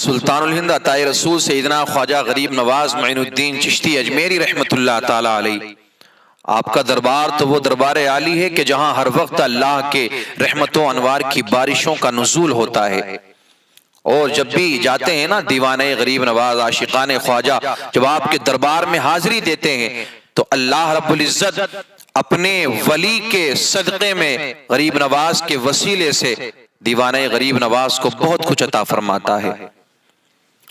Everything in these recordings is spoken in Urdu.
سلطان الہند عطائے رسول سیدنا خواجہ غریب نواز معین الدین چشتی اجمیری رحمۃ اللہ تعالی علیہ، آپ کا دربار تو وہ دربار عالی ہے کہ جہاں ہر وقت اللہ کے رحمت و انوار کی بارشوں کا نزول ہوتا ہے۔ اور جب بھی جاتے ہیں نا دیوانے غریب نواز، عاشقان خواجہ جب آپ کے دربار میں حاضری دیتے ہیں تو اللہ رب العزت اپنے ولی کے صدقے میں غریب نواز کے وسیلے سے دیوانے غریب نواز کو بہت کچھ عطا فرماتا ہے۔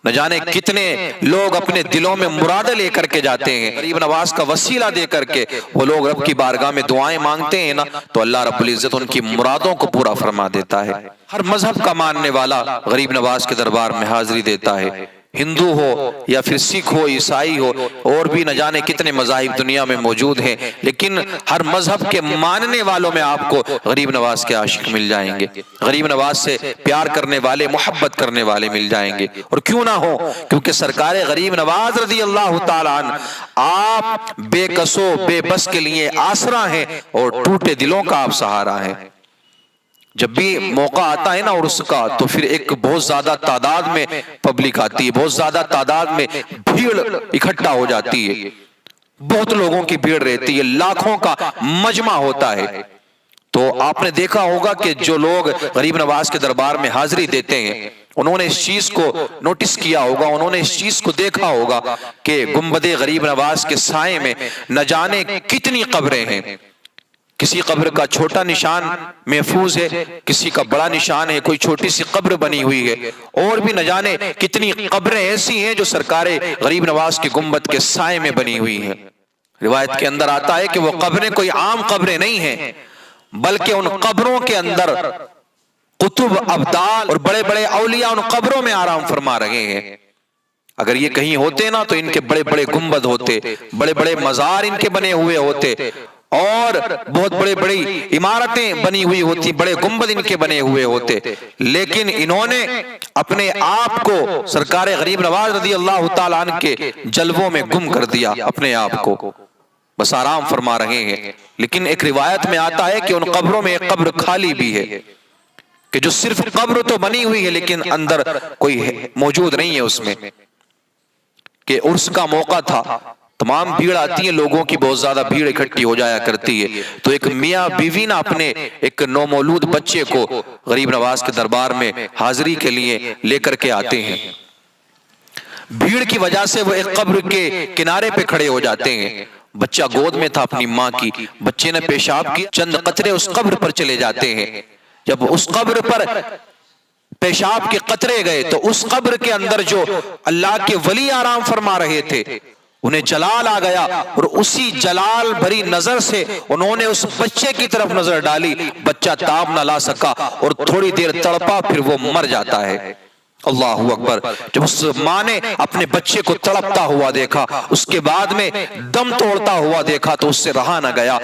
نہ جانے کتنے لوگ اپنے دلوں میں مرادیں لے کر کے جاتے ہیں، غریب نواز کا وسیلہ دے کر کے وہ لوگ رب کی بارگاہ میں دعائیں مانگتے ہیں نا تو اللہ رب العزت ان کی مرادوں کو پورا فرما دیتا ہے۔ ہر مذہب کا ماننے والا غریب نواز کے دربار میں حاضری دیتا ہے، ہندو ہو یا پھر سکھ ہو، عیسائی ہو، اور بھی نہ جانے کتنے مذاہب دنیا میں موجود ہیں، لیکن ہر مذہب کے ماننے والوں میں آپ کو غریب نواز کے عاشق مل جائیں گے، غریب نواز سے پیار کرنے والے، محبت کرنے والے مل جائیں گے۔ اور کیوں نہ ہو، کیونکہ سرکار غریب نواز رضی اللہ تعالیٰ عنہ آپ بے کسو بے بس کے لیے آسرا ہیں اور ٹوٹے دلوں کا آپ سہارا ہیں۔ جب بھی موقع آتا ہے نا عرس کا تو پھر ایک بہت زیادہ تعداد میں پبلک آتی ہے، بہت زیادہ تعداد میں بھیڑ اکٹھا ہو جاتی ہے، بہت لوگوں کی بھیڑ رہتی ہے، لاکھوں کا مجمع ہوتا ہے۔ تو آپ نے دیکھا ہوگا کہ جو لوگ غریب نواز کے دربار میں حاضری دیتے ہیں انہوں نے اس چیز کو نوٹس کیا ہوگا، انہوں نے اس چیز کو دیکھا ہوگا کہ گنبد غریب نواز کے سائے میں نہ جانے کتنی قبریں ہیں، کسی قبر کا چھوٹا نشان محفوظ ہے، کسی کا بڑا نشان ہے، کوئی چھوٹی سی قبر بنی ہوئی ہے، اور بھی نہ جانے کتنی قبریں ایسی ہیں جو سرکار غریب نواز کی گنبد کے سائے میں بنی ہوئی ہیں۔ روایت کے اندر آتا ہے کہ وہ قبریں کوئی عام قبریں نہیں ہیں، بلکہ ان قبروں کے اندر قطب، ابدال اور بڑے بڑے اولیاء ان قبروں میں آرام فرما رہے ہیں۔ اگر یہ کہیں ہوتے نا تو ان کے بڑے بڑے گنبد ہوتے، بڑے بڑے مزار ان کے بنے ہوئے ہوتے، اور بہت بڑے بڑی عمارتیں بنی ہوئی ہوتی، بڑے گنبد ان کے بنے ہوئے ہوتے، لیکن انہوں نے اپنے آپ کو سرکار غریب نواز رضی اللہ تعالیٰ عنہ کے جلووں میں گم کر دیا، اپنے آپ کو بس آرام فرما رہے ہیں۔ لیکن ایک روایت میں آتا ہے کہ ان قبروں میں ایک قبر خالی بھی ہے، کہ جو صرف قبر تو بنی ہوئی ہے لیکن اندر کوئی موجود نہیں ہے اس میں، کہ عرس کا موقع تھا، تمام بھیڑ آتی ہے، لوگوں کی بہت زیادہ بھیڑ اکٹھی ہو جایا کرتی ہے، تو ایک میاں بیوی نا اپنے ایک نومولود بچے کو غریب نواز کے دربار میں حاضری کے لیے لے کر کے آتے ہیں۔ بھیڑ کی وجہ سے وہ ایک قبر کے کنارے پہ کھڑے ہو جاتے ہیں، بچہ گود میں تھا اپنی ماں کی، بچے نے پیشاب کی چند قطرے اس قبر پر چلے جاتے ہیں۔ جب اس قبر پر پیشاب کے قطرے گئے تو اس قبر کے اندر جو اللہ کے ولی آرام فرما رہے تھے انہیں جلال آ گیا، اور اسی جلال بھری نظر سے انہوں نے اس بچے کی طرف نظر ڈالی، بچہ تاب نہ لا سکا اور تھوڑی دیر تڑپا، پھر وہ مر جاتا ہے۔ اللہ اکبر! جب اس ماں نے اپنے بچے کو تڑپتا ہوا دیکھا، اس کے بعد میں دم توڑتا ہوا دیکھا تو اس سے رہا نہ گیا،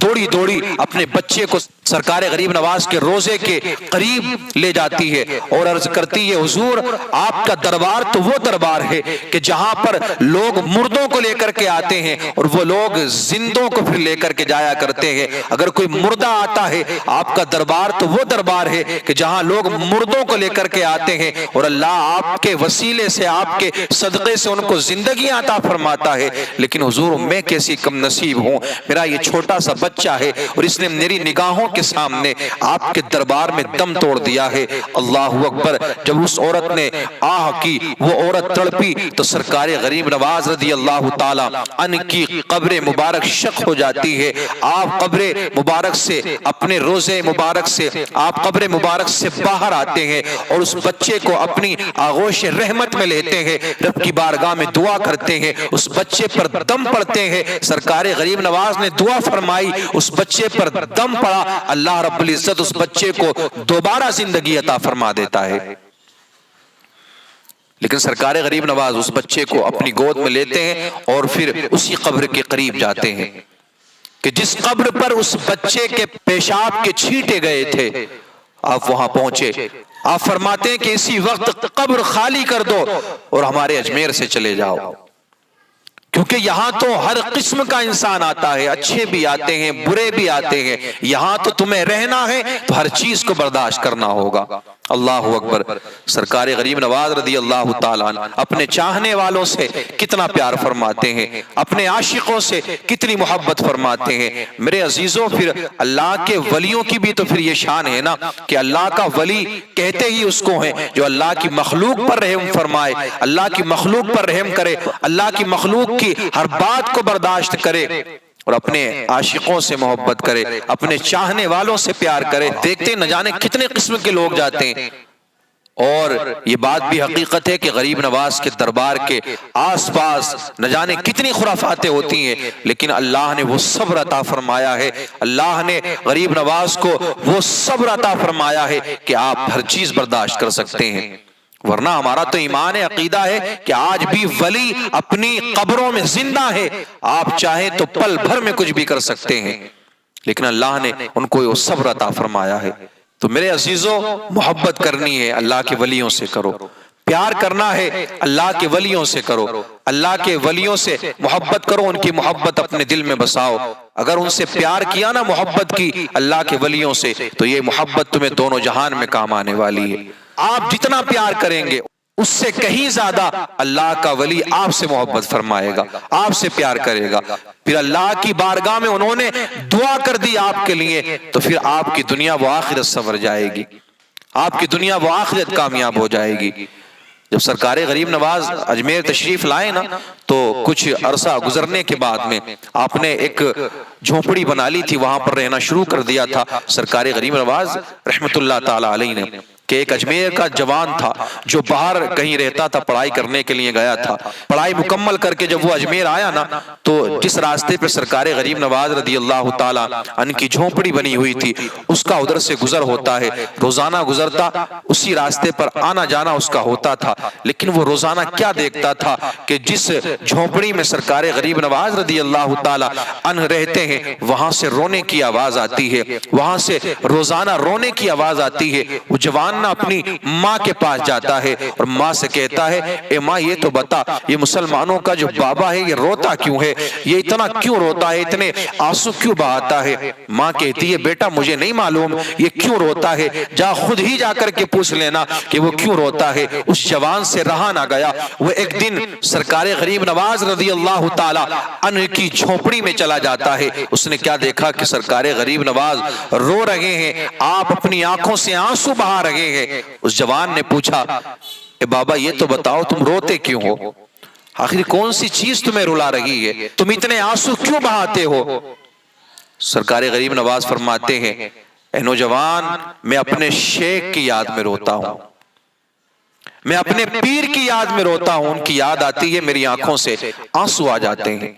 دوڑی دوڑی اپنے بچے کو سرکار غریب نواز کے روزے کے قریب لے جاتی ہے اور عرض کرتی ہے، حضور آپ کا دربار تو وہ دربار ہے کہ جہاں پر لوگ مردوں کو لے کر کے آتے ہیں اور وہ لوگ زندوں کو پھر لے کر کے جایا کرتے ہیں، اگر کوئی مردہ آتا ہے آپ کا دربار تو وہ دربار ہے کہ جہاں لوگ مردوں کو لے کر کے آتے ہیں اور اللہ آپ کے وسیلے سے، آپ کے صدقے سے ان کو زندگی عطا فرماتا ہے۔ لیکن حضور میں کیسی کم نصیب ہوں، میرا یہ چھوٹا سا بچہ ہے اور اس نے میری نگاہوں کے سامنے آپ کے دربار میں دم توڑ دیا ہے۔ اللہ اکبر! جب اس عورت نے آہ کی، وہ عورت تڑپی تو سرکار غریب نواز رضی اللہ تعالیٰ عنہ کی قبر مبارک شق ہو جاتی ہے، آپ قبر مبارک سے، اپنے روزے مبارک سے آپ قبر مبارک سے باہر آتے ہیں اور اس بچے کو اپنی آغوش رحمت میں لیتے ہیں، رب کی بارگاہ میں دعا کرتے ہیں، اس بچے پر دم پڑتے ہیں، سرکار غریب نواز نے دعا فرمائی، اس بچے پر دم پڑا، اللہ رب العزت اس بچے کو دوبارہ زندگی عطا فرما دیتا ہے۔ لیکن سرکار غریب نواز اس بچے کو اپنی گود میں لیتے ہیں اور پھر اسی قبر کے قریب جاتے ہیں کہ جس قبر پر اس بچے کے پیشاب کے چھینٹے گئے تھے، آپ وہاں پہنچے، آپ فرماتے ہیں کہ اسی وقت قبر خالی کر دو اور ہمارے اجمیر سے چلے جاؤ، کیونکہ یہاں تو ہر قسم کا انسان آتا ہے، اچھے بھی آتے ہیں، برے بھی آتے ہیں، یہاں تو تمہیں رہنا ہے تو ہر چیز کو برداشت کرنا ہوگا۔ اللہ اکبر۔ سرکار غریب نواز رضی اللہ تعالیٰ عنہ اپنے چاہنے والوں سے کتنا پیار فرماتے ہیں، اپنے عاشقوں سے کتنی محبت فرماتے ہیں۔ میرے عزیزوں، پھر اللہ کے ولیوں کی بھی تو پھر یہ شان ہے نا کہ اللہ کا ولی کہتے ہی اس کو ہیں جو اللہ کی مخلوق پر رحم فرمائے، اللہ کی مخلوق پر رحم کرے، اللہ کی مخلوق کی ہر بات کو برداشت کرے اور اپنے عاشقوں سے محبت کرے، اپنے چاہنے والوں سے پیار کرے۔ دیکھتے نہ جانے کتنے قسم کے لوگ جاتے ہیں، اور یہ بات بھی حقیقت ہے کہ غریب نواز کے دربار کے آس پاس نہ جانے کتنی خرافاتیں ہوتی ہیں، لیکن اللہ نے وہ صبر عطا فرمایا ہے، اللہ نے غریب نواز کو وہ صبر عطا فرمایا ہے کہ آپ ہر چیز برداشت کر سکتے ہیں۔ ورنہ ہمارا تو ایمان ہے، عقیدہ ہے کہ آج بھی ولی اپنی قبروں میں زندہ ہے، آپ چاہیں تو پل بھر میں کچھ بھی کر سکتے ہیں، لیکن اللہ نے ان کو وہ صبر عطا فرمایا ہے۔ تو میرے عزیزوں، محبت کرنی ہے اللہ کے ولیوں سے کرو، پیار کرنا ہے اللہ کے ولیوں سے کرو، اللہ کے ولیوں سے محبت کرو، ان کی محبت اپنے دل میں بساؤ۔ اگر ان سے پیار کیا نا، محبت کی اللہ کے ولیوں سے، تو یہ محبت تمہیں دونوں جہان میں کام آنے والی ہے۔ آپ جتنا پیار کریں گے اس سے کہیں زیادہ اللہ کا ولی آپ سے محبت فرمائے گا، آپ سے پیار کرے گا۔ پھر اللہ کی بارگاہ میں انہوں نے دعا کر دی آپ کے لیے، تو پھر آپ کی دنیا و آخرت سنور جائے گی، آپ کی دنیا و آخرت کامیاب ہو جائے گی۔ جب سرکار غریب نواز اجمیر تشریف لائے نا، تو کچھ عرصہ گزرنے کے بعد میں آپ نے ایک جھونپڑی بنا لی تھی، وہاں پر رہنا شروع کر دیا تھا سرکار غریب نواز رحمت اللہ تعالی علیہ نے، کہ ایک اجمیر کا جوان تھا جو باہر کہیں رہتا تھا، پڑھائی کرنے کے لیے گیا تھا۔ پڑھائی مکمل کر کے جب وہ اجمیر آیا نا، تو جس راستے پہ سرکار غریب نواز رضی اللہ تعالیٰ عنہ کی جھونپڑی بنی ہوئی تھی، اس کا ادھر سے گزر ہوتا ہے، روزانہ گزرتا، اسی راستے پر آنا جانا اس کا ہوتا تھا۔ لیکن وہ روزانہ کیا دیکھتا تھا کہ جس جھونپڑی میں سرکار غریب نواز رضی اللہ تعالیٰ عنہ رہتے ہیں، وہاں سے رونے کی آواز آتی ہے، وہاں سے روزانہ رونے کی آواز آتی ہے۔ وہ جوان اپنی ماں کے پاس جاتا ہے اور ماں سے کہتا ہے، اے ماں یہ تو بتا، یہ مسلمانوں کا جو بابا ہے یہ روتا کیوں ہے، یہ اتنا کیوں روتا ہے، اتنے آنسو کیوں بہاتا ہے؟ ماں کہتی ہے، بیٹا مجھے نہیں معلوم یہ کیوں روتا ہے، جا خود ہی جا کر کے پوچھ لینا کہ وہ کیوں روتا ہے۔ اس جوان سے رہا نہ گیا، وہ ایک دن سرکار غریب نواز رضی اللہ تعالی عنہ کی جھونپڑی میں چلا جاتا ہے۔ اس نے کیا دیکھا کہ سرکار غریب نواز رو رہے ہیں، آپ اپنی آنکھوں سے آنسو بہا رہے ہیں۔ اس جوان نے پوچھا، اے بابا یہ تو بتاؤ تم روتے کیوں ہو، آخر کون سی چیز تمہیں رلا رہی ہے، تم اتنے آنسو کیوں بہاتے ہو؟ سرکار غریب نواز فرماتے ہیں، اے نوجوان، میں اپنے شیخ کی یاد میں روتا ہوں، میں اپنے پیر کی یاد میں روتا ہوں، ان کی یاد آتی ہے، میری آنکھوں سے آنسو آ جاتے ہیں۔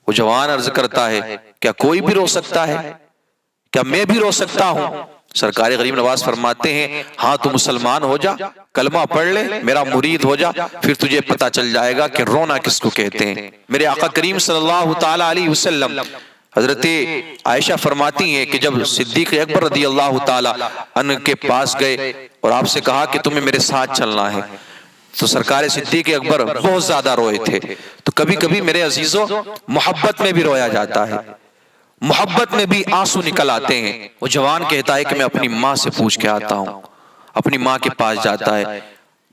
وہ جوان عرض کرتا ہے، کیا کوئی بھی رو سکتا ہے، کیا میں بھی رو سکتا ہوں؟ سرکار غریب نواز فرماتے ہیں، ہاں تو مسلمان ہو جا، کلمہ پڑھ لے، میرا مرید ہو جا، پھر تجھے پتہ چل جائے گا کہ رونا کس کو کہتے ہیں۔ میرے آقا کریم صلی اللہ تعالی علیہ وسلم، حضرت عائشہ فرماتی ہیں کہ جب صدیق اکبر رضی اللہ تعالی عنہ کے پاس گئے اور آپ سے کہا کہ تمہیں میرے ساتھ چلنا ہے، تو سرکار صدیق اکبر بہت زیادہ روئے تھے۔ تو کبھی کبھی میرے عزیزوں، محبت میں بھی رویا جاتا ہے، محبت میں بھی آنسو نکل آتے ہیں۔ وہ جوان کہتا ہے کہ میں اپنی ماں سے پوچھ کے آتا ہوں، اپنی ماں کے پاس جاتا ہے،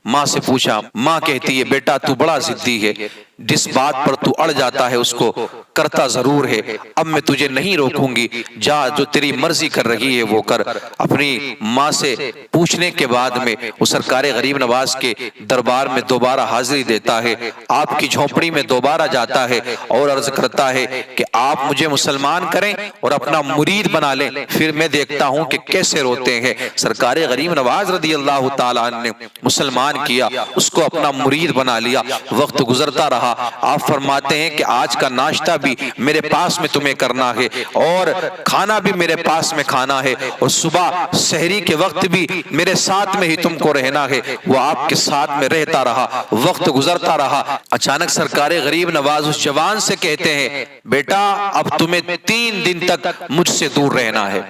ماں سے پوچھا، ماں کہتی ہے، بیٹا تو بڑا ضدی ہے، جس بات پر تو اڑ جاتا ہے اس کو کرتا ضرور ہے، اب میں تجھے نہیں روکوں گی، جا جو تیری مرضی کر رہی ہے وہ کر۔ اپنی ماں سے پوچھنے کے بعد میں وہ سرکار غریب نواز کے دربار میں دوبارہ حاضری دیتا ہے، آپ کی جھونپڑی میں دوبارہ جاتا ہے اور عرض کرتا ہے کہ آپ مجھے مسلمان کریں اور اپنا مرید بنا لیں، پھر میں دیکھتا ہوں کہ کیسے روتے ہیں۔ سرکار غریب نواز رضی اللہ تعالیٰ عنہ نے مسلمان کیا، اس کو اپنا مرید بنا لیا۔ وقت گزرتا رہا، آپ فرماتے ہیں کہ آج کا ناشتہ بھی میرے پاس میں تمہیں کرنا ہے اور کھانا بھی میرے پاس میں کھانا ہے، اور صبح سحری کے وقت بھی میرے ساتھ میں ہی تم کو رہنا ہے۔ وہ آپ کے ساتھ میں رہتا رہا، وقت گزرتا رہا۔ اچانک سرکار غریب نواز اس جوان سے کہتے ہیں، بیٹا اب تمہیں 3 دن تک مجھ سے دور رہنا ہے،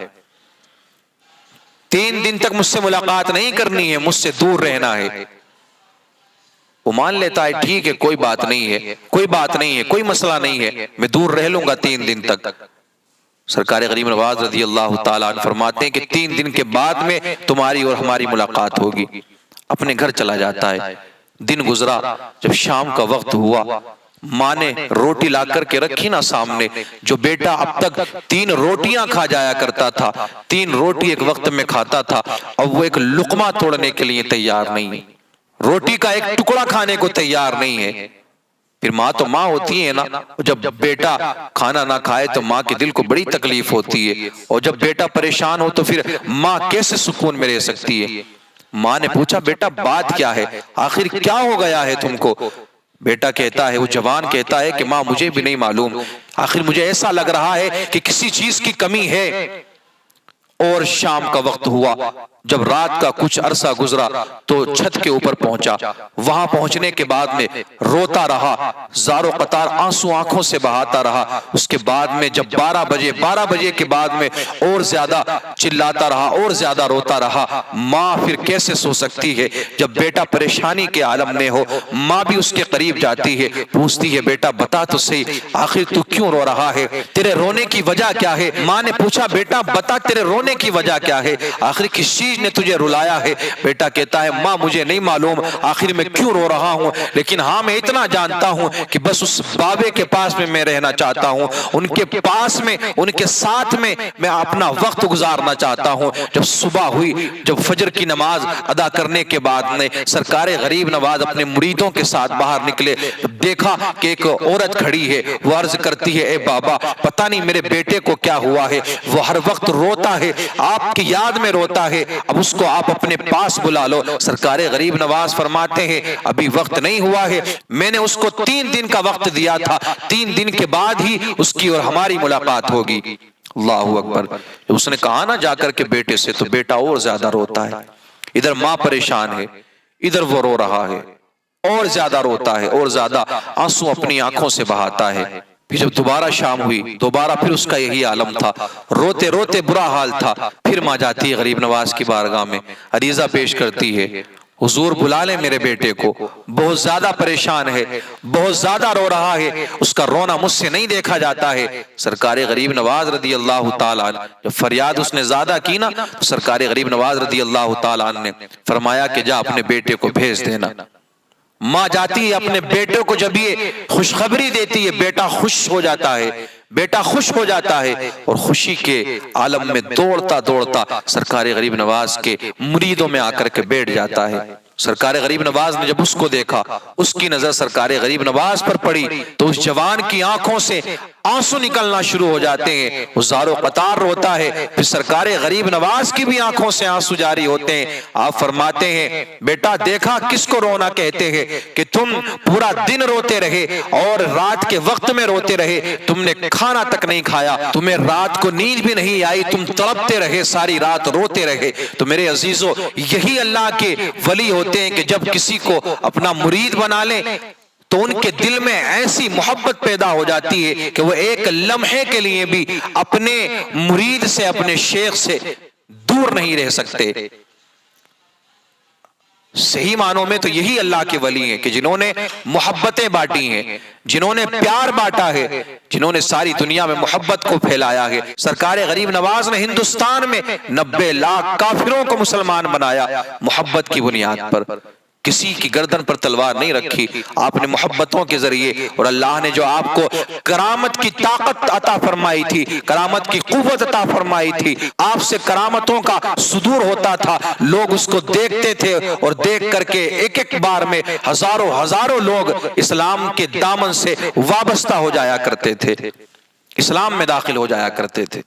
3 دن تک مجھ سے ملاقات نہیں کرنی ہے، مجھ سے دور رہنا ہے۔ وہ مان لیتا ہے، ٹھیک ہے، کوئی بات نہیں ہے، کوئی بات نہیں ہے، کوئی مسئلہ نہیں ہے، میں دور رہ لوں گا 3 دن تک۔ سرکار غریب نواز رضی اللہ تعالیٰ عنہ فرماتے ہیں کہ 3 دن کے بعد میں تمہاری اور ہماری ملاقات ہوگی۔ اپنے گھر چلا جاتا ہے۔ دن گزرا، جب شام کا وقت ہوا، ماں نے روٹی لا کر کے رکھی نا سامنے، جو بیٹا اب تک 3 روٹیاں کھا جایا کرتا تھا، 3 روٹی ایک وقت میں کھاتا تھا، اب وہ ایک لقمہ توڑنے کے لیے تیار نہیں ہے، روٹی کا ایک ٹکڑا کھانے کو تیار نہیں ہے۔ پھر ماں تو ماں ہوتی ہے نا، جب بیٹا کھانا نہ کھائے تو ماں کے دل کو بڑی تکلیف ہوتی ہے، اور جب بیٹا پریشان ہو تو پھر ماں کیسے سکون میں رہ سکتی ہے؟ ماں نے پوچھا بیٹا بات کیا ہے، آخر کیا ہو گیا ہے تم کو؟ بیٹا کہتا ہے، وہ جوان کہتا ہے کہ ماں مجھے بھی نہیں معلوم، آخر مجھے ایسا لگ رہا ہے کہ کسی چیز کی کمی ہے۔ اور شام کا وقت ہوا، جب رات کا کچھ عرصہ گزرا تو چھت کے اوپر پہنچا، وہاں پہنچنے کے بعد میں روتا رہا، زار و قطار آنسو آنکھوں سے بہاتا رہا۔ اس کے بعد میں جب 12 بجے کے بعد میں اور زیادہ چلاتا رہا اور زیادہ روتا رہا۔ ماں پھر کیسے سو سکتی ہے جب بیٹا پریشانی کے عالم میں ہو؟ ماں بھی اس کے قریب جاتی ہے، پوچھتی ہے بیٹا بتا تو صحیح، آخر تو کیوں رو رہا ہے، تیرے رونے کی وجہ کیا ہے؟ ماں نے پوچھا بیٹا بتا تیرے رونے کی وجہ کیا ہے، آخر کس چیز نے تجھے رلایا ہے؟ بیٹا کہتا ہے ماں مجھے نہیں معلوم آخر میں کیوں رو رہا ہوں، لیکن ہاں میں اتنا جانتا ہوں کہ بس اس بابے کے پاس میں رہنا چاہتا ہوں، ان کے پاس میں، ان کے ساتھ میں اپنا وقت گزارنا چاہتا ہوں۔ جب صبح ہوئی، جب فجر کی نماز ادا کرنے کے بعد میں سرکار غریب نواز اپنے مریدوں کے ساتھ باہر نکلے، دیکھا کہ ایک عورت کھڑی ہے، وہ عرض کرتی ہے اے بابا پتہ نہیں میرے بیٹے کو کیا ہوا ہے، وہ ہر وقت روتا ہے، آپ کی یاد میں روتا ہے، اب اس کو آپ اپنے پاس بلا لو۔ سرکار غریب نواز فرماتے ہیں ابھی وقت نہیں ہوا ہے، میں نے اس کو 3 دن کا وقت دیا تھا، 3 دن کے بعد ہی اس کی اور ہماری ملاقات ہوگی۔ اللہ اکبر۔ جب اس نے کہا نا جا کر کے بیٹے سے، تو بیٹا اور زیادہ روتا ہے، ادھر ماں پریشان ہے، ادھر وہ رو رہا ہے، اور زیادہ روتا ہے اور زیادہ آنسو اپنی آنکھوں سے بہاتا ہے۔ پھر جب دوبارہ شام ہوئی، دوبارہ پھر اس کا یہی عالم تھا، روتے روتے برا حال تھا۔ پھر ماں جاتی ہے غریب نواز کی بارگاہ میں، عریضہ پیش کرتی ہے حضور بلا لیں میرے بیٹے کو، بہت زیادہ پریشان ہے، بہت زیادہ رو رہا ہے، اس کا رونا مجھ سے نہیں دیکھا جاتا ہے۔ سرکار غریب نواز رضی اللہ تعالیٰ عنہ جب فریاد اس نے زیادہ کی نا، تو سرکار غریب نواز رضی اللہ تعالیٰ عنہ نے فرمایا کہ جا اپنے بیٹے کو بھیج دینا۔ ماں جاتی ہے اپنے بیٹے کو، جب یہ خوشخبری دیتی ہے بیٹا خوش ہو جاتا ہے، بیٹا خوش ہو جاتا ہے، اور خوشی کے عالم میں دوڑتا دوڑتا سرکار غریب نواز کے مریدوں میں آ کر کے بیٹھ جاتا ہے۔ سرکار غریب نواز نے جب اس کو دیکھا، اس کی نظر سرکار غریب نواز پر پڑی تو اس جوان کی آنکھوں سے آنسو نکلنا شروع ہو جاتے ہیں، وہ زار و قطار روتا ہے، پھر سرکار غریب نواز کی بھی آنکھوں سے آنسو جاری ہوتے ہیں۔ آپ فرماتے ہیں بیٹا دیکھا کس کو رونا کہتے ہیں، کہ تم پورا دن روتے رہے اور رات کے وقت میں روتے رہے، تم نے کھانا تک نہیں کھایا، تمہیں رات کو نیند بھی نہیں آئی، تم تڑپتے رہے، ساری رات روتے رہے۔ تو میرے عزیزو یہی اللہ کے ولی ہوتے ہیں کہ جب کسی کو اپنا مرید بنا لیں تو ان کے دل میں ایسی محبت پیدا ہو جاتی ہے کہ وہ ایک لمحے کے لیے بھی اپنے مرید سے، اپنے شیخ سے دور نہیں رہ سکتے۔ صحیح معنوں میں تو یہی اللہ کے ولی ہیں کہ جنہوں نے محبتیں بانٹی ہیں، جنہوں نے پیار بانٹا ہے، جنہوں نے ساری دنیا میں محبت کو پھیلایا ہے۔ سرکار غریب نواز نے ہندوستان میں 90 لاکھ کافروں کو مسلمان بنایا محبت کی بنیاد پر، کسی کی گردن پر تلوار نہیں رکھی، آپ نے محبتوں کے ذریعے، اور اللہ نے جو آپ کو کرامت کی طاقت عطا فرمائی تھی، کرامت کی قوت عطا فرمائی تھی، آپ سے کرامتوں کا صدور ہوتا تھا، لوگ اس کو دیکھتے تھے، اور دیکھ کر کے ایک ایک بار میں ہزاروں لوگ اسلام کے دامن سے وابستہ ہو جایا کرتے تھے، اسلام میں داخل ہو جایا کرتے تھے۔